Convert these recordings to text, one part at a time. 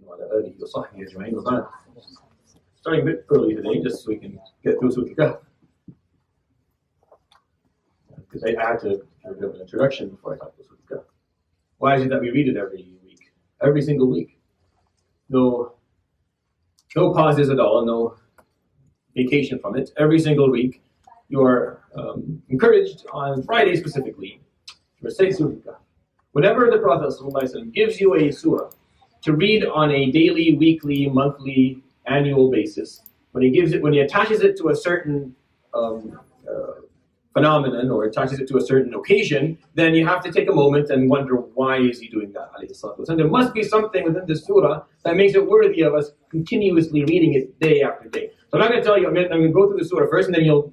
وعلى آله وصحبه أجمعين وبعد. Starting a bit early today, just so we can get through Surat Al-Kahf. Because I had to give an introduction before I talk about Surat Al-Kahf. Why is it that we read it every week? Every single week. No pauses at all, no vacation from it. Every single week, you are encouraged on Friday specifically to recite Surat Al-Kahf. Whenever the Prophet ﷺ gives you a surah to read on a daily, weekly, monthly, annual basis, when he attaches it to a certain phenomenon or attaches it to a certain occasion, then you have to take a moment and wonder, why is he doing that? And there must be something within the surah that makes it worthy of us continuously reading it day after day. So I'm not going to tell you, I'm going to go through the surah first, and then you'll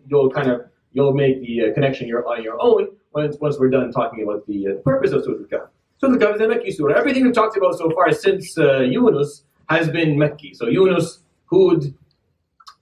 make the connection on your own once we're done talking about the purpose of Surat Al-Kahf. Surat Al-Kahf is a Mekki surah. Everything we've talked about so far since Yunus has been Mekki. So Yunus, Hud,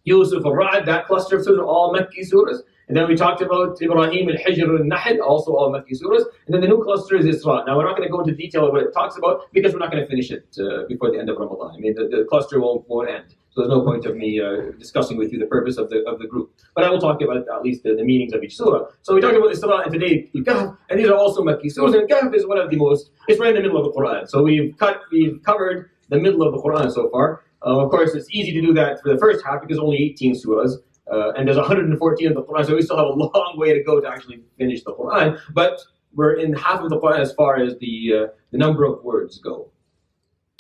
Yusuf, Al-Ra'd, that cluster of surahs are all Mekki surahs. And then we talked about Ibrahim, Al-Hijr, Al-Nahl, also all Mekki surahs. And then the new cluster is Isra. Now we're not going to go into detail of what it talks about because we're not going to finish it before the end of Ramadan. I mean, the cluster won't end. So there's no point of me discussing with you the purpose of the group. But I will talk about at least the meanings of each surah. So we talked about Isra and today Al-Kahf, and these are also Mekki surahs. And Al-Kahf is one of the most, it's right in the middle of the Qur'an. So we've covered the middle of the Qur'an so far. Of course, it's easy to do that for the first half because only 18 surahs. And there's 114 of the Qur'an, so we still have a long way to go to actually finish the Qur'an. But we're in half of the Qur'an as far as the number of words go.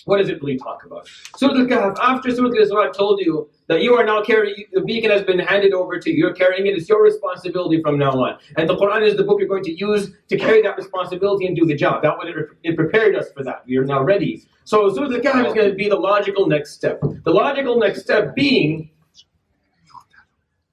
What does it really talk about? Surat Al-Kahf, after Surat Al-Isra told you that you are now carrying, the beacon has been handed over to you, you're carrying it, it's your responsibility from now on. And the Qur'an is the book you're going to use to carry that responsibility and do the job. That way it prepared us for that. We are now ready. So Surat Al-Kahf is going to be the logical next step. The logical next step being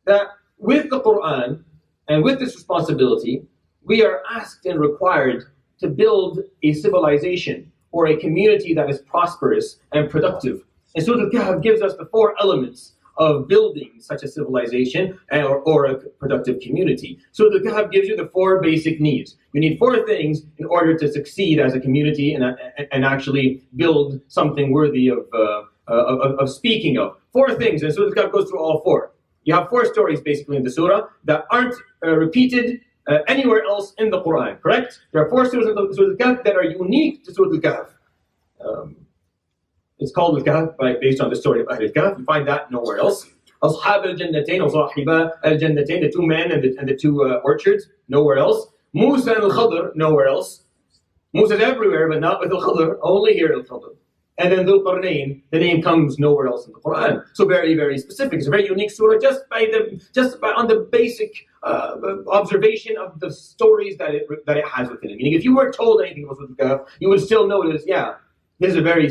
that with the Qur'an and with this responsibility, we are asked and required to build a civilization or a community that is prosperous and productive. And Surah Al-Kahf gives us the four elements of building such a civilization or a productive community. Surah Al-Kahf gives you the four basic needs. You need four things in order to succeed as a community and actually build something worthy of speaking of. Four things, and Surah Al-Kahf goes through all four. You have four stories basically in the surah that aren't repeated anywhere else in the Qur'an, correct? There are four surahs in Surah Al-Kahf that are unique to Surah Al-Kahf. It's called Al-Kahf based on the story of Al-Kahf. You find that nowhere else. Ashab al-Jannatain or Sahiba al-Jannatain, the two men and the two orchards, nowhere else. Musa and Al-Khadr, nowhere else. Musa's everywhere, but not with Al-Khadr, only here Al-Khadr. And then Dhul-Qarnayn, the name comes nowhere else in the Qur'an. So very, very specific. It's a very unique surah just on the basic observation of the stories that it has within it. Meaning, if you weren't told anything about Surah Al-Kahf, you would still notice, this is a very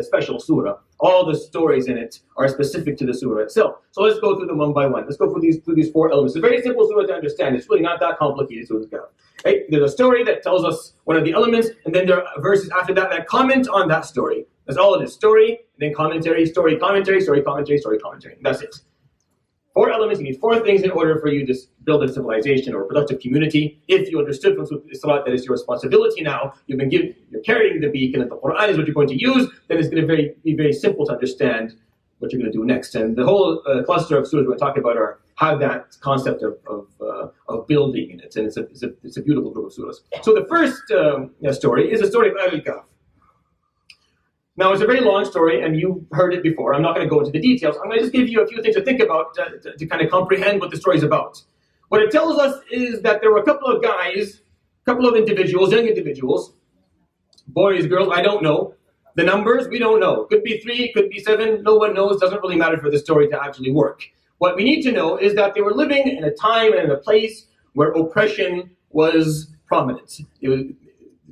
special surah. All the stories in it are specific to the surah itself. So let's go through them one by one. Let's go through these four elements. It's a very simple surah to understand. It's really not that complicated, Surah Al-Kahf. Right? There's a story that tells us one of the elements, and then there are verses after that comment on that story. That's all it is. Story, and then commentary, story, commentary, story, commentary, story, commentary. That's it. Four elements. You need four things in order for you to build a civilization or a productive community. If you understood from Surat that it's your responsibility now, you're carrying the beacon, and the Qur'an is what you're going to use, then it's going to be very simple to understand what you're going to do next. And the whole cluster of surahs we're talking about have that concept of building in it, and it's a beautiful group of surahs. So the first story is the story of Al-Kahf. Now, it's a very long story, and you've heard it before. I'm not going to go into the details. I'm going to just give you a few things to think about to kind of comprehend what the story is about. What it tells us is that there were a couple of guys, a couple of individuals, young individuals, boys, girls, I don't know. The numbers, we don't know. Could be 3, could be 7, no one knows. Doesn't really matter for the story to actually work. What we need to know is that they were living in a time and in a place where oppression was prominent.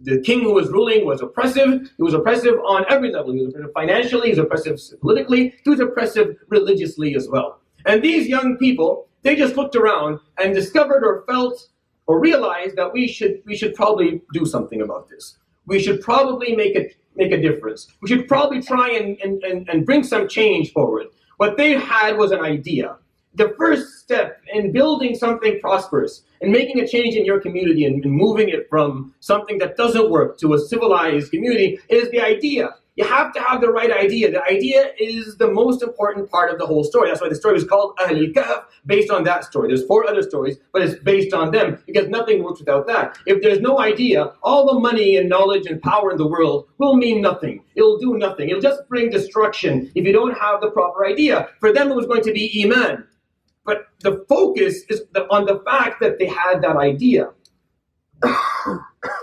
The king who was ruling was oppressive. He was oppressive on every level. He was oppressive financially, he was oppressive politically, he was oppressive religiously as well. And these young people, they just looked around and discovered or felt or realized that we should probably do something about this. We should probably make a difference. We should probably try and bring some change forward. What they had was an idea. The first step in building something prosperous and making a change in your community and moving it from something that doesn't work to a civilized community is the idea. You have to have the right idea. The idea is the most important part of the whole story. That's why the story was called Al-Kahf, based on that story. There's 4 other stories, but it's based on them, because nothing works without that. If there's no idea, all the money and knowledge and power in the world will mean nothing. It'll do nothing. It'll just bring destruction if you don't have the proper idea. For them, it was going to be Iman. But the focus is on the fact that they had that idea.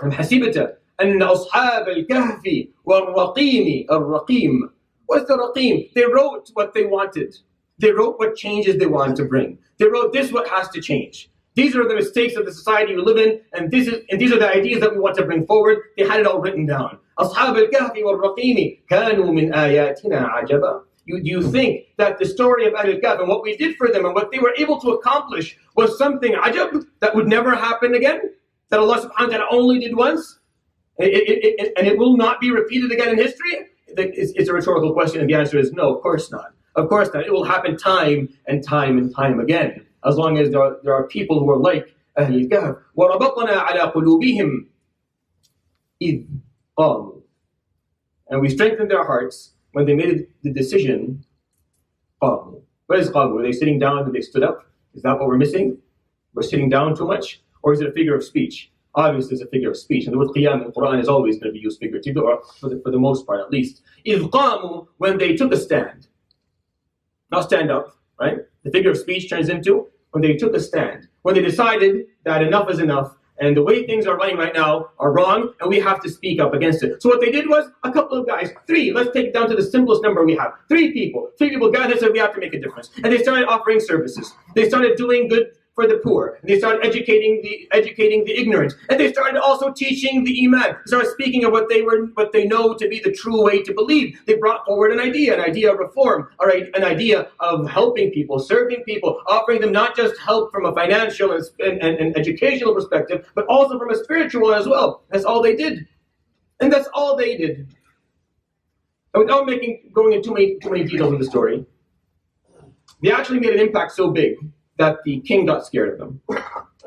حسبت أن أصحاب الكهف والرقيم الرقيم. What's the raqim? They wrote what they wanted. They wrote what changes they wanted to bring. They wrote, this is what has to change. These are the mistakes of the society we live in, and these are the ideas that we want to bring forward. They had it all written down. أصحاب الكهف والرقيم كانوا من آياتنا عجبا. Do you think that the story of Al-Kahf and what we did for them and what they were able to accomplish was something ajab that would never happen again? That Allah subhanahu wa ta'ala only did once? And it will not be repeated again in history? It's a rhetorical question, and the answer is no, of course not. Of course not. It will happen time and time and time again, as long as there are people who are like Al-Kahf. وَرَبَطْنَا عَلَى قُلُوبِهِمْ إِذْ قَامُوا. And we strengthened their hearts when they made the decision. قَامُوا. What is قَامُوا? Were they sitting down and they stood up? Is that what we're missing? We're sitting down too much? Or is it a figure of speech? Obviously, it's a figure of speech. And the word qiyam in Quran is always going to be used figuratively, or for the most part at least. إِذْ قَامُوا, when they took a stand. Not stand up, right? The figure of speech turns into when they took a stand. When they decided that enough is enough, and the way things are running right now are wrong, and we have to speak up against it. So what they did was, a couple of guys, 3, let's take it down to the simplest number we have. 3 people gathered and said, we have to make a difference. And they started offering services. They started doing good for the poor. And they started educating the ignorant. And they started also teaching the iman. They started speaking of what they know to be the true way to believe. They brought forward an idea of reform, or an idea of helping people, serving people, offering them not just help from a financial and educational perspective, but also from a spiritual one as well. That's all they did. And that's all they did. And without going into too many details of the story, they actually made an impact so big that the king got scared of them.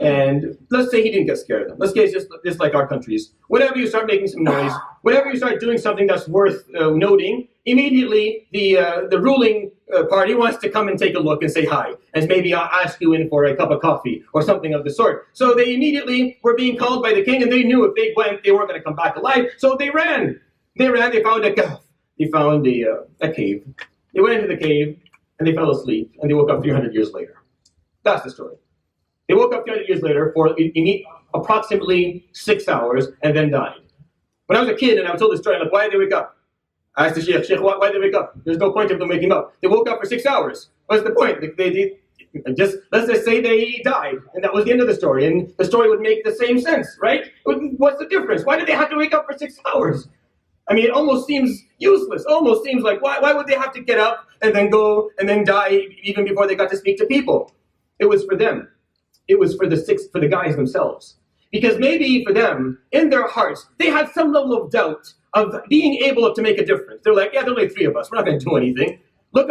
And let's say he didn't get scared of them. Let's say it's just like our countries. Whenever you start making some noise, whenever you start doing something that's worth noting, immediately the ruling party wants to come and take a look and say hi, and maybe I'll ask you in for a cup of coffee or something of the sort. So they immediately were being called by the king, and they knew if they went, they weren't going to come back alive. So they ran. They found a kahf. They found a cave. They went into the cave, and they fell asleep, and they woke up 300 years later. That's the story. They woke up 300 years later for approximately 6 hours and then died. When I was a kid and I was told this story, I'm like, why did they wake up? I asked the sheikh, why did they wake up? There's no point of them waking up. They woke up for 6 hours. What's the point? Let's just say they died, and that was the end of the story, and the story would make the same sense, right? What's the difference? Why did they have to wake up for 6 hours? I mean, it almost seems useless. Almost seems like, why would they have to get up and then go and then die even before they got to speak to people? It was for them. It was for the guys themselves. Because maybe for them, in their hearts, they had some level of doubt of being able to make a difference. They're like, yeah, there's only 3 of us. We're not going to do anything. Look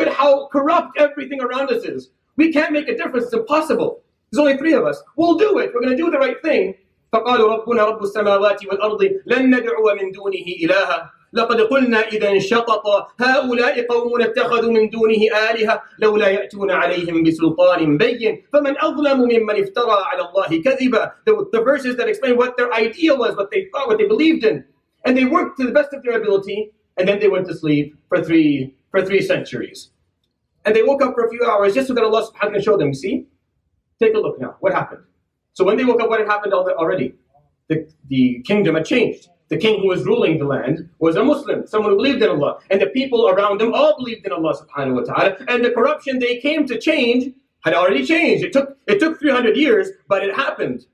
at how corrupt everything around us is. We can't make a difference. It's impossible. There's only 3 of us. We'll do it. We're going to do the right thing. فَقَالُوا رَبُّنَا رَبُّ السَّمَاوَاتِ وَالْأَرْضِ لَن نَّدْعُوَ مِن دُونِهِ إِلَٰهًا لقد قلنا إذا انشطط هؤلاء قوم اتخذوا من دونه آلهة لولا يأتون عليهم بسلطان بين فمن أظلم ممن افترى على الله كذبا. The verses that explain what their idea was, what they thought, what they believed in. And they worked to the best of their ability, and then they went to sleep for three centuries. And they woke up for a few hours just so that Allah subhanahu wa ta'ala can show them, see? Take a look now, what happened? So when they woke up, what had happened already? The kingdom had changed. The king who was ruling the land was a Muslim, someone who believed in Allah. And the people around him all believed in Allah subhanahu wa ta'ala. And the corruption they came to change had already changed. It took 300 years, but it happened.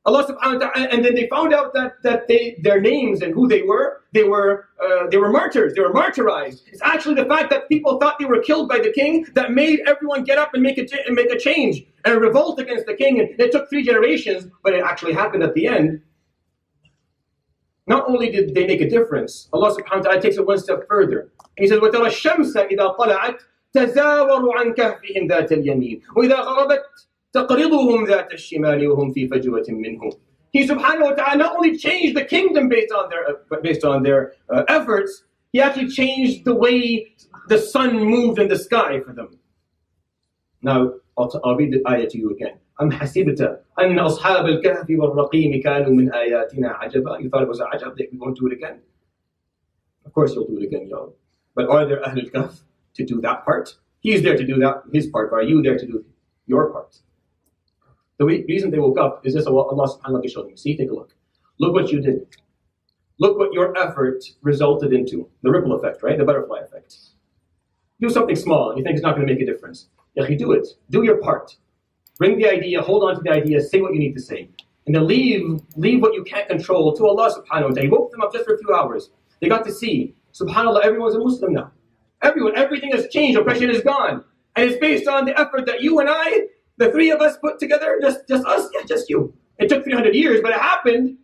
Allah subhanahu wa ta'ala, and then they found out that their names and who they were martyrs, they were martyrized. It's actually the fact that people thought they were killed by the king that made everyone get up and make a change and revolt against the king. And it took 3 generations, but it actually happened at the end. Not only did they make a difference, Allah subhanahu wa ta'ala takes it one step further. And He says, وَتَرَى الشَّمْسَ إِذَا طَلَعَتْ تَزَاوَرُ عَنْ كَهْفِهِمْ ذَاتَ الْيَمِينِ وَإِذَا غَرَبَتْ تَقْرِضُهُمْ ذَاتَ الشِّمَالِ وَهُمْ فِي فَجْوَةٍ مِّنْهُ. He subhanahu wa ta'ala not only changed the kingdom based on their efforts, he actually changed the way the sun moved in the sky for them. Now, I'll read the ayah to you again. أَمْ حَسِبْتَ أَنَّ أَصْحَابَ الْكَهْفِ وَالرَّقِيمِ كَانُوا مِنْ آيَاتِنَا عَجَبًا. You thought it was an ajab that we won't do it again? Of course you'll do it again, y'all. But are there Ahl al-Kahf to do that part? He's there to do that, his part. Are you there to do your part? The reason they woke up is this: Allah subhanahu wa ta'ala showed them. See, take a look. Look what you did. Look what your effort resulted into. The ripple effect, right? The butterfly effect. Do something small and you think it's not going to make a difference. You do it. Do your part. Bring the idea, hold on to the idea, say what you need to say. And then leave what you can't control to Allah subhanahu wa ta'ala. He woke them up just for a few hours. They got to see, subhanAllah, everyone's a Muslim now. Everything has changed, oppression is gone. And it's based on the effort that you and I, the three of us put together, just us, just you. It took 300 years, but it happened.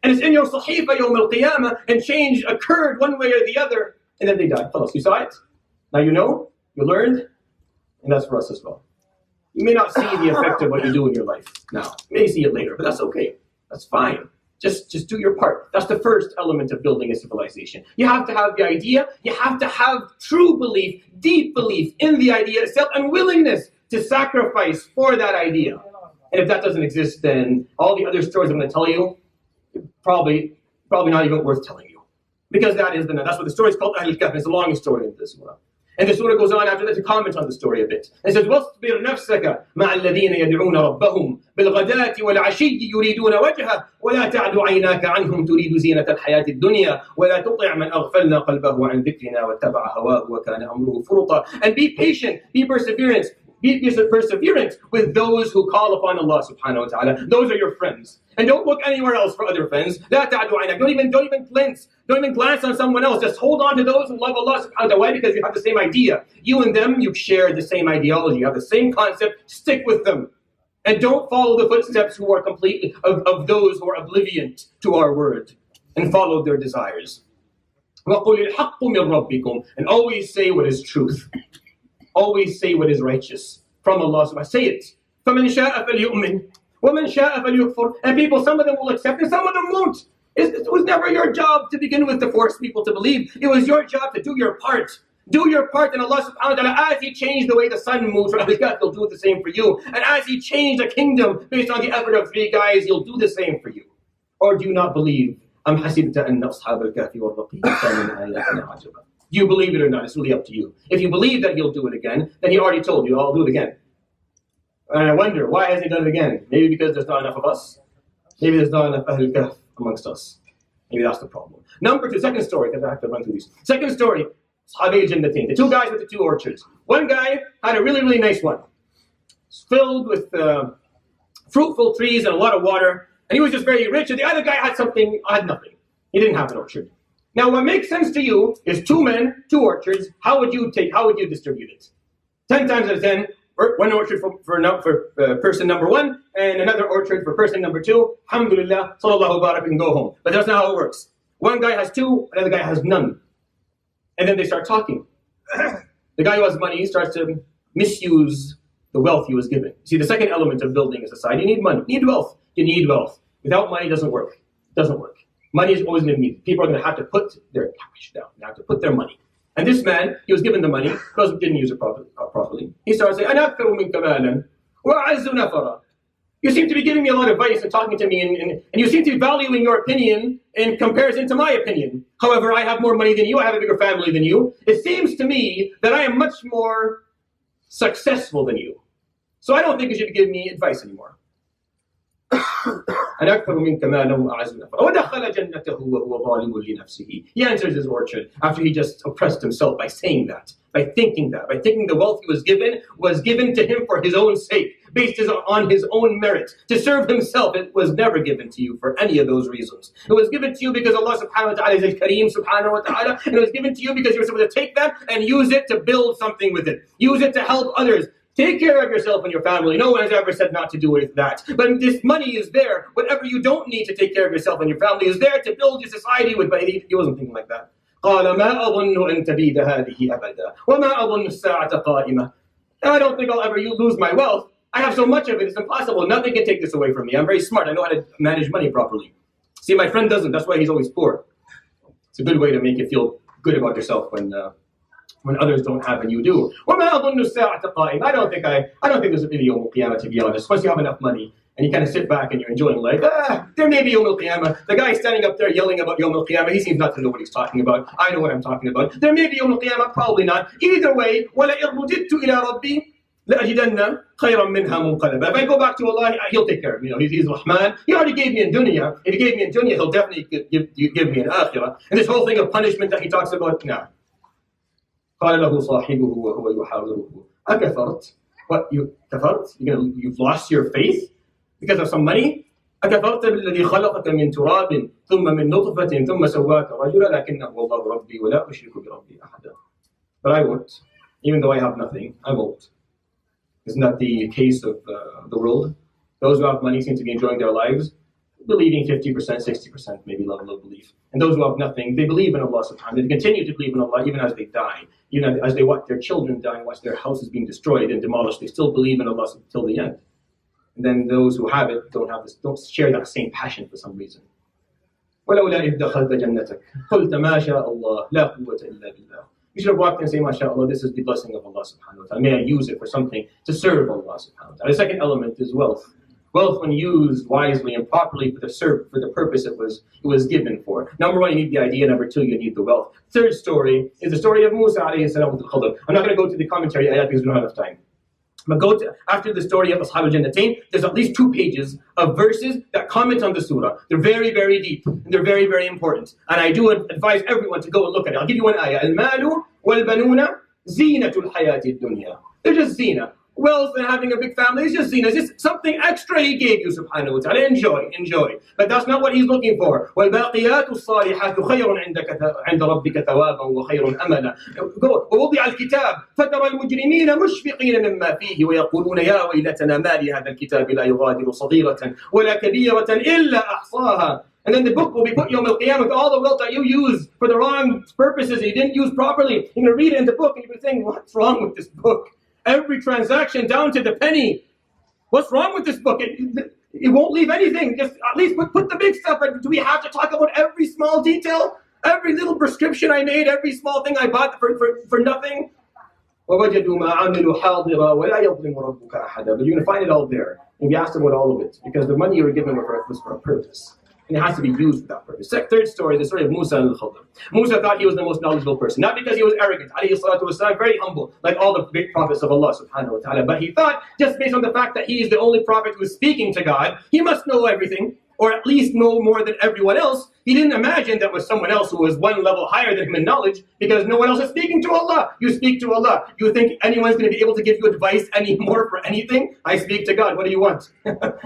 And it's in your sahifa yawm al-qiyamah, and change occurred one way or the other, and then they died. Tell us, you saw it? Now you know, you learned, and that's for us as well. You may not see the effect of what you do in your life now. You may see it later, but that's okay. That's fine. Just do your part. That's the first element of building a civilization. You have to have the idea. You have to have true belief, deep belief in the idea itself, and willingness to sacrifice for that idea. And if that doesn't exist, then all the other stories I'm going to tell you, probably not even worth telling you. Because that's what the story is called, Al-Kahf. It's a long story in this surah. And the surah goes on after that to comment on the story a bit. It says, وَاصْبِرْ نَفْسَكَ مَعَ الَّذِينَ يَدْعُونَ رَبَّهُمْ بِالْغَدَاةِ وَالْعَشِيِّ يُرِيدُونَ وَجْهَهُ وَلَا تَعْدُ عَيْنَاكَ عَنْهُمْ تُرِيدُ زِينَةَ الْحَيَاةِ الدُّنْيَا وَلَا تُطِعْ مَنْ أَغْفَلْنَا قَلْبَهُ عَنْ ذِكْرِنَا وَاتَّبَعَ هَوَاهُ وَكَانَ أَمْرُهُ فُرُطًا. And be patient, be perseverant. Be perseverant with those who call upon Allah subhanahu wa ta'ala. Those are your friends. And don't look anywhere else for other friends. لا تعدوا عينك. Don't even glance on someone else. Just hold on to those who love Allah subhanahu wa ta'ala. Why? Because you have the same idea. You and them, you share the same ideology. You have the same concept. Stick with them. And don't follow the footsteps who are completely of those who are oblivion to our word and follow their desires. وَقُلِ الْحَقُّ مِنْ رَبِّكُمْ. And always say what is truth. Always say what is righteous from Allah subhanahu wa ta'ala. Say it. فَمَنْ شَاءَ فَلْيُؤْمِنْ وَمَنْ شَاءَ فَلْيُكْفُرْ. And people, some of them will accept and some of them won't. It was never your job to begin with to force people to believe. It was your job to do your part. Do your part, and Allah subhanahu wa ta'ala, as He changed the way the sun moves for Al-Kahf, He'll do the same for you. And as He changed a kingdom based on the effort of three guys, He'll do the same for you. Or do you not believe? أَمْ حَسِبْتَ أَنَّ أَصْحَابَ الْكَهْفِ وَالرَّقِيمِ كَانُوا مِنْ آيَاتِنَا عَجَبًا. Do you believe it or not? It's really up to you. If you believe that He'll do it again, then He already told you, I'll do it again. And I wonder, why hasn't He done it again? Maybe because there's not enough of us. Maybe there's not enough Al-Kahf amongst us. Maybe that's the problem. Number two, second story, because I have to run through these. Second story, Ashabi al-Jannatain, the two guys with the two orchards. One guy had a really, really nice one. It's filled with fruitful trees and a lot of water. And he was just very rich. And the other guy had nothing. He didn't have an orchard. Now, what makes sense to you is two men, two orchards. How would you distribute it? 10 times out of 10, one orchard for person number one, and another orchard for person number two. Alhamdulillah, sallallahu barak, and go home. But that's not how it works. One guy has two, another guy has none. And then they start talking. The guy who has money starts to misuse the wealth he was given. See, the second element of building a society, you need money. You need wealth. You need wealth. Without money, it doesn't work. It doesn't work. Money is always going to be needed. People are going to have to put their cash down. They have to put their money. And this man, he was given the money because he didn't use it properly. He started saying, أَنَا أَكْثَرُ مِنْكَ مَالًا وَأَعَزُّ نَفَرًا. You seem to be giving me a lot of advice and talking to me, and you seem to be valuing your opinion in comparison to my opinion. However, I have more money than you. I have a bigger family than you. It seems to me that I am much more successful than you. So I don't think you should give me advice anymore. He enters his orchard after he just oppressed himself by saying that, by thinking the wealth he was given to him for his own sake, based on his own merit, to serve himself. It was never given to you for any of those reasons. It was given to you because Allah subhanahu wa ta'ala is al-Kareem subhanahu wa ta'ala, and it was given to you because you were supposed to take that and use it to build something with it. Use it to help others. Take care of yourself and your family. No one has ever said not to do it that. But this money is there. Whatever you don't need to take care of yourself and your family is there to build your society with. But he wasn't thinking like that. قَالَ مَا أَظُنُّ أَن تَبِيدَ هَذِهِ أَبَدًا وَمَا أَظُنُّ السَّاعَةَ قَائِمَةً. I don't think I'll ever lose my wealth. I have so much of it, it's impossible. Nothing can take this away from me. I'm very smart. I know how to manage money properly. See, my friend doesn't. That's why he's always poor. It's a good way to make you feel good about yourself when others don't have and you do. I don't think there's a really Yawm al-Qiyamah, to be honest. Once you have enough money and you kind of sit back and you're enjoying life, there may be Yawm al-Qiyamah. The guy standing up there yelling about Yawm al-Qiyamah, he seems not to know what he's talking about. I know what I'm talking about. There may be Yawm al-Qiyamah, probably not. Either way, وَلَئِن رُجِدْتُ إِلَىٰ رَبِّي لَأَجِدَنَّ خَيْرًا مِنْهَا مُنْقَلَبًا. If I go back to Allah, he'll take care of me. He's Rahman. He already gave me in dunya. If he gave me in dunya, he'll definitely give me in akhirah. And this whole thing of punishment that he talks about, nah. قال له صاحبه وهو يحاوره أكفرت? What, you كفرت? You've lost your faith because of some money? أكفرت بالذي خلقك من تراب ثم من نطفة ثم سواك رجلا لكنه الله ربي ولا أشرك بربي أحدا. But I won't, even though I have nothing, I won't. Isn't that the case of the world? Those who have money seem to be enjoying their lives, believing 50%, 60%, maybe level of belief. And those who have nothing, they believe in Allah subhanahu wa ta'ala. They continue to believe in Allah even as they die. Even as they watch their children die and watch their houses being destroyed and demolished, they still believe in Allah till the end. And then those who have it don't share that same passion for some reason. وَلَوْلَا إِذْ دَخَلْتَ جَنَّتَكَ قُلْتَ مَا شَاءَ اللَّهُ لَا قُوَّةَ إِلَّا بِاللَّهِ. You should have walked in and say, MashaAllah, this is the blessing of Allah subhanahu wa ta'ala. May I use it for something to serve Allah subhanahu wa ta'ala. The second element is wealth. Wealth, when used wisely and properly for the purpose it was given for. Number one, you need the idea. Number two, you need the wealth. Third story is the story of Musa alayhi salam with al-Khadr. I'm not going to go to the commentary ayat because we don't have enough time. But after the story of Ashab al-Jannatain, there's at least 2 pages of verses that comment on the surah. They're very, very deep, and they're very, very important. And I do advise everyone to go and look at it. I'll give you one ayah. Al-malu wal-banuna zinatul hayati dunya. They're just zina. Wealth and having a big family is just zina. It's just something extra he gave you, subhanahu wa ta'ala. Enjoy. But that's not what he's looking for. وَالْبَاقِيَاتُ الصَّالِحَاتُ خَيْرٌ عِنْدَ رَبِّكَ ثَوَابًا وَخَيْرٌ أَمَلًا. ووضع الكتاب فترى المجرمين مشفقين مما فيه ويقولون يا ويلتنا ما لهذا الكتاب لا يغادر صغيرة ولا كبيرة إلا أحصاها. And then the book will be put Yawm al-Qiyamah with all the wealth that you use for the wrong purposes and you didn't use properly. You're going to read it in the book and you're going to think, what's wrong with this book? Every transaction down to the penny. What's wrong with this book? It won't leave anything. Just at least put the big stuff. Do we have to talk about every small detail? Every little prescription I made, every small thing I bought for nothing? But you're going to find it all there. And we asked about all of it. Because the money you were given was for a purpose. And it has to be used for that purpose. Third story, the story of Musa and al-Khadr. Musa thought he was the most knowledgeable person. Not because he was arrogant, alayhi salatu wasalam, very humble, like all the great prophets of Allah subhanahu wa ta'ala. But he thought, just based on the fact that he is the only prophet who is speaking to God, he must know everything, or at least know more than everyone else. He didn't imagine that was someone else who was one level higher than him in knowledge, because no one else is speaking to Allah. You speak to Allah. You think anyone's going to be able to give you advice anymore for anything? I speak to God. What do you want?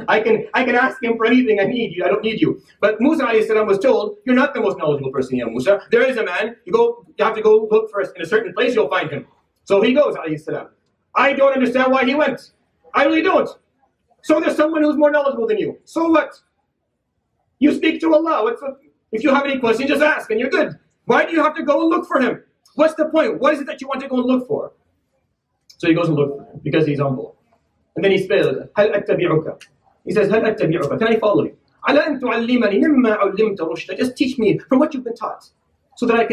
I can ask him for anything I need. I don't need you. But Musa alayhi salam was told, you're not the most knowledgeable person, ya Musa. There is a man. You have to go look for us in a certain place. You'll find him. So he goes, alayhi salam. I don't understand why he went. I really don't. So there's someone who's more knowledgeable than you. So what? You speak to Allah. If you have any questions, just ask and you're good. Why do you have to go and look for him? What's the point? What is it that you want to go and look for? So he goes and looks for him because he's humble. And then he spells, هل أتبعك? He says, هل أتبعك? Can I follow you? على أن تعلمني مما علمت رشدا. Just teach me from what you've been taught, so that I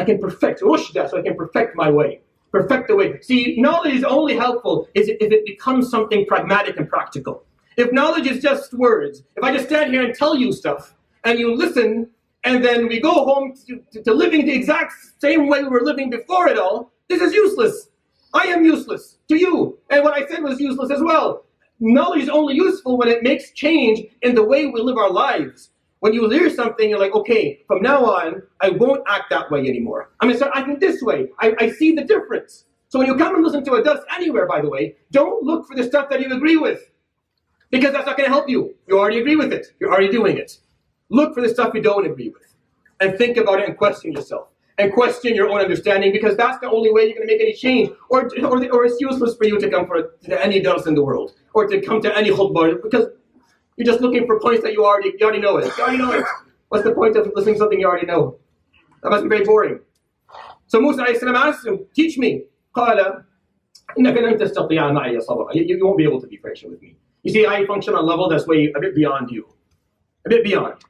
can perfect rushda, so I can perfect my way. Perfect the way. See, knowledge is only helpful if it becomes something pragmatic and practical. If knowledge is just words, if I just stand here and tell you stuff, and you listen, and then we go home to living the exact same way we were living before it all, this is useless. I am useless to you. And what I said was useless as well. Knowledge is only useful when it makes change in the way we live our lives. When you hear something, you're like, okay, from now on, I won't act that way anymore. I'm going to start acting this way. I see the difference. So when you come and listen to a dars anywhere, by the way, don't look for the stuff that you agree with. Because that's not going to help you. You already agree with it. You're already doing it. Look for the stuff you don't agree with. And think about it and question yourself. And question your own understanding, because that's the only way you're going to make any change. Or it's useless for you to come to any dars in the world. Or to come to any khutbah. Because you're just looking for points that you already know it. You already know it. What's the point of listening to something you already know? That must be very boring. So Musa alayhi salam asked him, teach me. قال إنك لن تستطيع معي صبرا. You won't be able to be patient with me. You see, I function on a level that's way a bit beyond you. A bit beyond.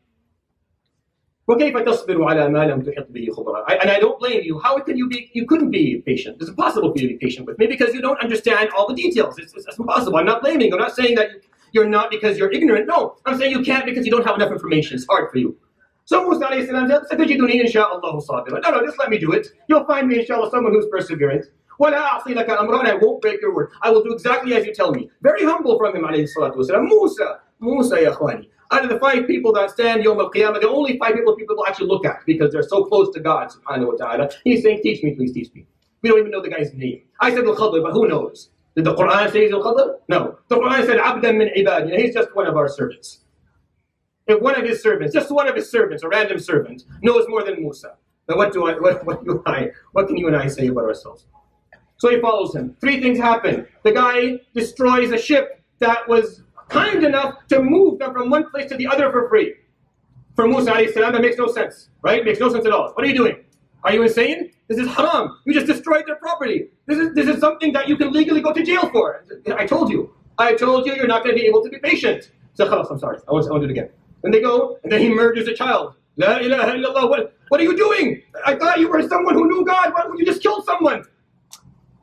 وكيف تصبر على ما لم تحط به خبرا. And I don't blame you. How can you be? You couldn't be patient. It's impossible for you to be patient with me because you don't understand all the details. It's impossible. I'm not blaming. I'm not saying that you're not because you're ignorant. No, I'm saying you can't because you don't have enough information. It's hard for you. So Musa alayhi salam said, "Satajiduni insha'Allahu sabira." No, just let me do it. You'll find me inshallah someone who's perseverant. وَلَا أَعْصِي لَكَ أَمْرًا. And I won't break your word. I will do exactly as you tell me. Very humble from him alayhi salatu wasalam. Musa ya akhwani. Out of the 5 people that stand Yawm al-Qiyamah, the only 5 people actually look at because they're so close to God subhanahu wa ta'ala. He's saying, teach me, please teach me. We don't even know the guy's name. I said Al-Khadr, but who knows? Did the Qur'an say he's Al-Khadr? No. The Qur'an said, عَبْدًا مِنْ عِبَادِنَا. He's just one of our servants. If one of his servants, just one of his servants, a random servant, knows more than Musa, then what can you and I say about ourselves? So he follows him. 3 things happen. The guy destroys a ship that was kind enough to move them from one place to the other for free. For Musa alayhi salam, that makes no sense, right? Makes no sense at all. What are you doing? Are you insane? This is haram. You just destroyed their property. This is something that you can legally go to jail for. I told you you're not going to be able to be patient. So khalas, I'm sorry. I won't do it again. And they go, and then he murders a child. La ilaha illallah. What are you doing? I thought you were someone who knew God. Why would you just kill someone?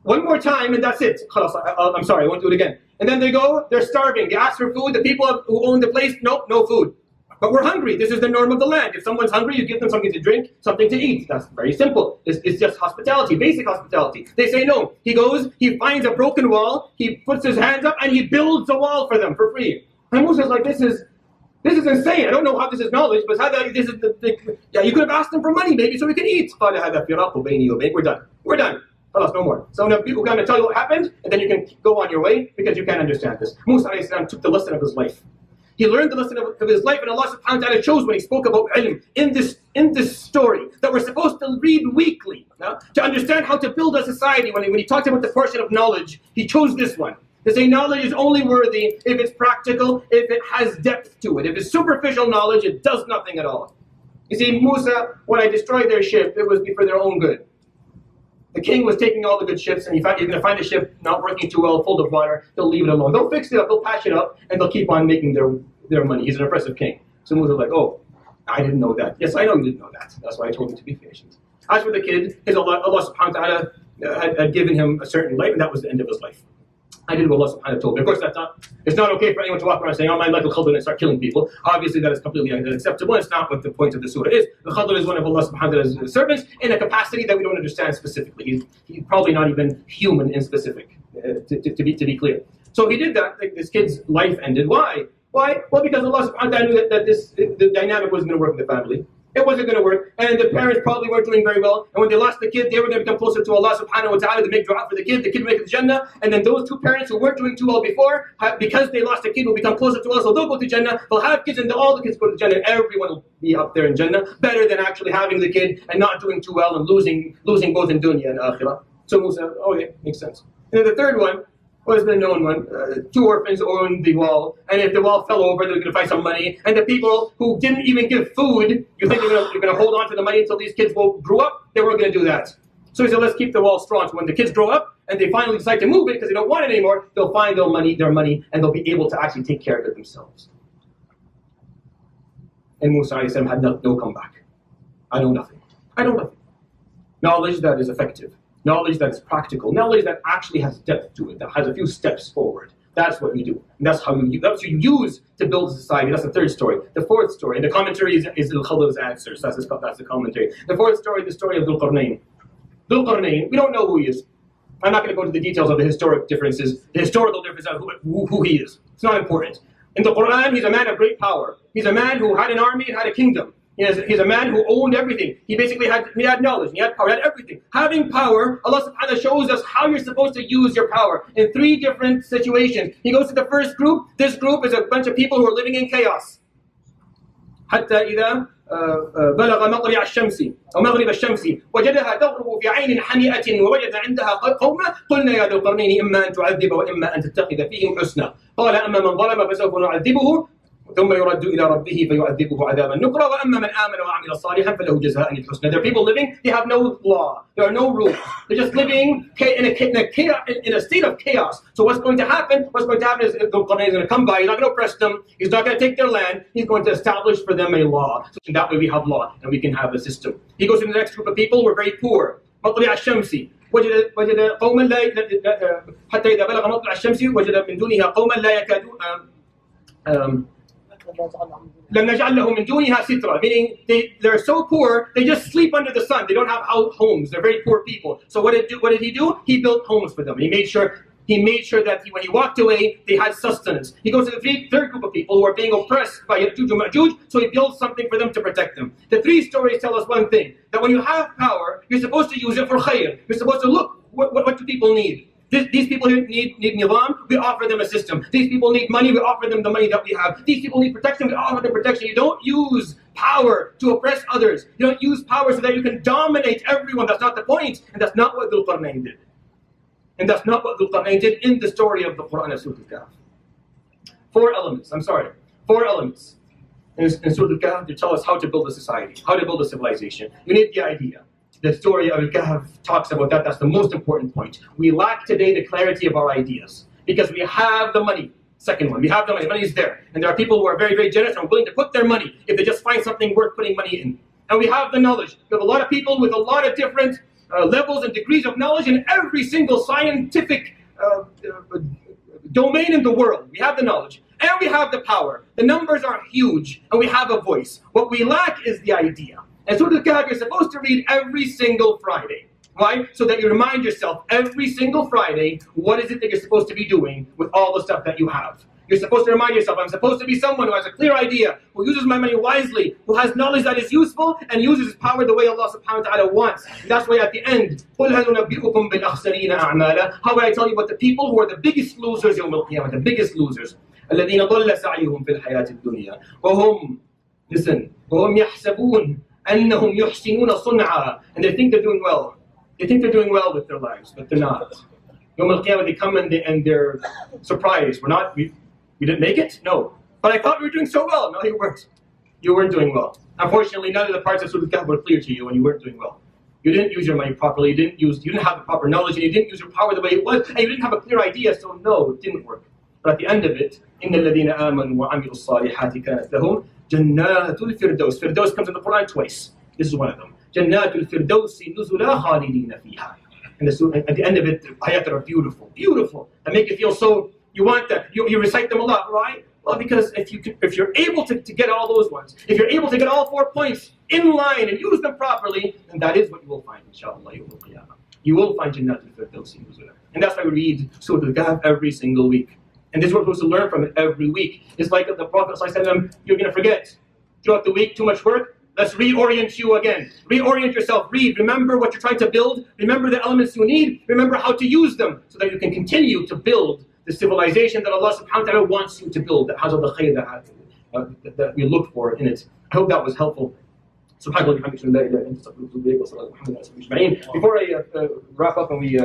One more time and that's it. Khalas, I'm sorry, I won't do it again. And then they go, they're starving. They ask for food. The people who own the place, nope, no food. But we're hungry. This is the norm of the land. If someone's hungry, you give them something to drink, something to eat. That's very simple. It's just hospitality, basic hospitality. They say no. He goes, he finds a broken wall, he puts his hands up, and he builds a wall for them for free. And Musa's like, this is insane. I don't know how this is knowledge, but this is yeah, you could have asked them for money, maybe, so we can eat. We're done. We're done. No more. So now people going to tell you what happened, and then you can go on your way because you can't understand this. Musa alayhi salam took the lesson of his life. He learned the lesson of his life, and Allah subhanahu wa ta'ala chose when he spoke about ilm in this story that we're supposed to read weekly to understand how to build a society. When he talked about the portion of knowledge, he chose this one. To say knowledge is only worthy if it's practical, if it has depth to it. If it's superficial knowledge, it does nothing at all. You see, Musa, when I destroyed their ship, it was for their own good. The king was taking all the good ships, and he's going to find a ship not working too well, full of water. They'll leave it alone. They'll fix it up, they'll patch it up, and they'll keep on making their money. He's an oppressive king. So Musa's like, oh, I didn't know that. Yes, I know you didn't know that. That's why I told you to be patient. As for the kid, Allah subhanahu wa ta'ala had given him a certain life, and that was the end of his life. I did what Allah subhanahu wa ta'ala told me. Of course, it's not okay for anyone to walk around saying, oh, I'm like Al-Khadr and start killing people. Obviously, that is completely unacceptable. It's not what the point of the surah is. Al-Khadr is one of Allah subhanahu wa ta'ala's servants in a capacity that we don't understand specifically. He's probably not even human in specific, to be clear. So he did that. This kid's life ended. Why? Well, because Allah subhanahu wa ta'ala knew that the dynamic wasn't going to work in the family. It wasn't going to work, and the parents probably weren't doing very well, and when they lost the kid, they were going to become closer to Allah subhanahu wa ta'ala to make dua for the kid will make it to Jannah, and then those 2 parents who weren't doing too well before, because they lost a kid, will become closer to Allah, so they'll go to Jannah, they'll have kids, and all the kids go to Jannah, and everyone will be up there in Jannah, better than actually having the kid and not doing too well and losing both in dunya and akhirah. So Musa, okay, makes sense. And then the third one was the known one. 2 orphans owned the wall, and if the wall fell over, they're going to find some money. And the people who didn't even give food, you think you're going to hold on to the money until these kids grew up? They weren't going to do that. So he said, let's keep the wall strong. So when the kids grow up and they finally decide to move it because they don't want it anymore, they'll find their money, and they'll be able to actually take care of it themselves. And Musa had no comeback. I know nothing. Knowledge that is effective. Knowledge that is practical, knowledge that actually has depth to it, that has a few steps forward. That's what you do. And that's what you use to build a society. That's the third story. The fourth story, and the commentary is Al-Khadr's answers. That's the commentary. The fourth story, the story of Dhul-Qarnayn. Dhul-Qarnayn, we don't know who he is. I'm not going to go into the details of the historic differences, the historical differences of who he is. It's not important. In the Qur'an, he's a man of great power. He's a man who had an army and had a kingdom. He's a man who owned everything. He basically had knowledge, he had power, he had everything. Having power, Allah subhanahu wa ta'ala shows us how you're supposed to use your power in 3 different situations. He goes to the first group. This group is a bunch of people who are living in chaos. حتى إذا بلغ مطلع الشمس أو مغرب الشمس وجدها تغرب في عين حمئة ووجد عندها قوما قلنا يا ذا القرنين إما أن تعذب وإما أن تتخذ فيهم حسنا قال أما من ظلم فسوف نعذبه ثم يرد إلى ربه فيعذبه عذابا نكرا وأما من آمن وعمل صالحا فله جزاء الحسنى. There are people living, they have no law, there are no rules. They're just living in a state of chaos. So what's going to happen? What's going to happen is the Qur'an is going to come by, he's not going to oppress them, he's not going to take their land, he's going to establish for them a law. So that way we have law and we can have a system. He goes to the next group of people who are very poor. مطلع الشمس وجد قوما لا حتى إذا بلغ مطلع الشمس وجد من دونها قوما لا يكادون لم نجعل لهم من دونها سترا, meaning they're so poor they just sleep under the sun, they don't have homes, they're very poor people. So what did he do? He built homes for them. He made sure that when he walked away they had sustenance. He goes to the third group of people who are being oppressed by Ya'juj and Ma'juj, so he builds something for them to protect them. The three stories tell us one thing, that when you have power you're supposed to use it for khayr. You're supposed to look, what do people need? These people here need nizam, we offer them a system. These people need money, we offer them the money that we have. These people need protection, we offer them protection. You don't use power to oppress others. You don't use power so that you can dominate everyone. That's not the point, and that's not what Dhul-Qarnayn did. And that's not what Dhul-Qarnayn did in the story of the Qur'an of Surat Al-Kahf. Four elements in Surat Al-Kahf to tell us how to build a society, how to build a civilization. You need the idea. The story of Al-Kahf talks about that. That's the most important point. We lack today the clarity of our ideas because we have the money. Second one, we have the money. Money is there. And there are people who are very, very generous and willing to put their money if they just find something worth putting money in. And we have the knowledge. We have a lot of people with a lot of different levels and degrees of knowledge in every single scientific domain in the world. We have the knowledge. And we have the power. The numbers are huge. And we have a voice. What we lack is the idea. And Surah Al-Kahf you're supposed to read every single Friday. Why? So that you remind yourself every single Friday, what is it that you're supposed to be doing with all the stuff that you have. You're supposed to remind yourself, I'm supposed to be someone who has a clear idea, who uses my money wisely, who has knowledge that is useful, and uses his power the way Allah subhanahu wa ta'ala wants. And that's why at the end, قُلْ هَلْ نُنَبِّئُكُمْ بِالْأَخْسَرِينَ أَعْمَالًا. How would I tell you about the people who are the biggest losers يوم القيامة, the biggest losers? الَّذِينَ ضَلَّ سَعْيُهُمْ فِي الْحَيَاةِ الدُّنْيَا وَهُمْ يَحْسَبُونَ أَنَّهُمْ يُحْسِنُونَ صُنْعًا. And they think they're doing well. They think they're doing well with their lives, but they're not. Yawm al-Qiyamah, they come and they're surprised. We didn't make it? No. But I thought we were doing so well. No, you weren't. You weren't doing well. Unfortunately, none of the parts of Surah Al-Kahf were clear to you and you weren't doing well. You didn't use your money properly, you didn't have the proper knowledge, and you didn't use your power the way it was, and you didn't have a clear idea, so no, it didn't work. But at the end of it, إِنَّ الَّذِينَ آمَنُوا وَعَمِلُوا الصَّالِحَاتِ كَانَتْ لَهُمْ جَنَّاتُ الْفِرْدَوْسِ. Firdaus comes in the Quran twice. This is one of them. جَنَّاتُ الْفِرْدَوْسِ نُزُلَا خَالِدِينَ فِيهَا. And at the end of it, the ayat are beautiful, beautiful. That make you feel so, you want that. You recite them a lot, right? Well, because if you're able to get all those ones, if you're able to get all 4 points in line and use them properly, then that is what you will find, inshallah, yawm al-qiyamah. You will find Jannat al-Firdawsi nuzula. And that's why we read Surah Al-Kahf every single week. And this is what we're supposed to learn from it every week. It's like the Prophet ﷺ, you're going to forget. Throughout the week, too much work. Let's reorient you again. Reorient yourself. Read. Remember what you're trying to build. Remember the elements you need. Remember how to use them so that you can continue to build the civilization that Allah subhanahu wa ta'ala wants you to build, that has all the khayr that we look for in it. I hope that was helpful. Before I wrap up and we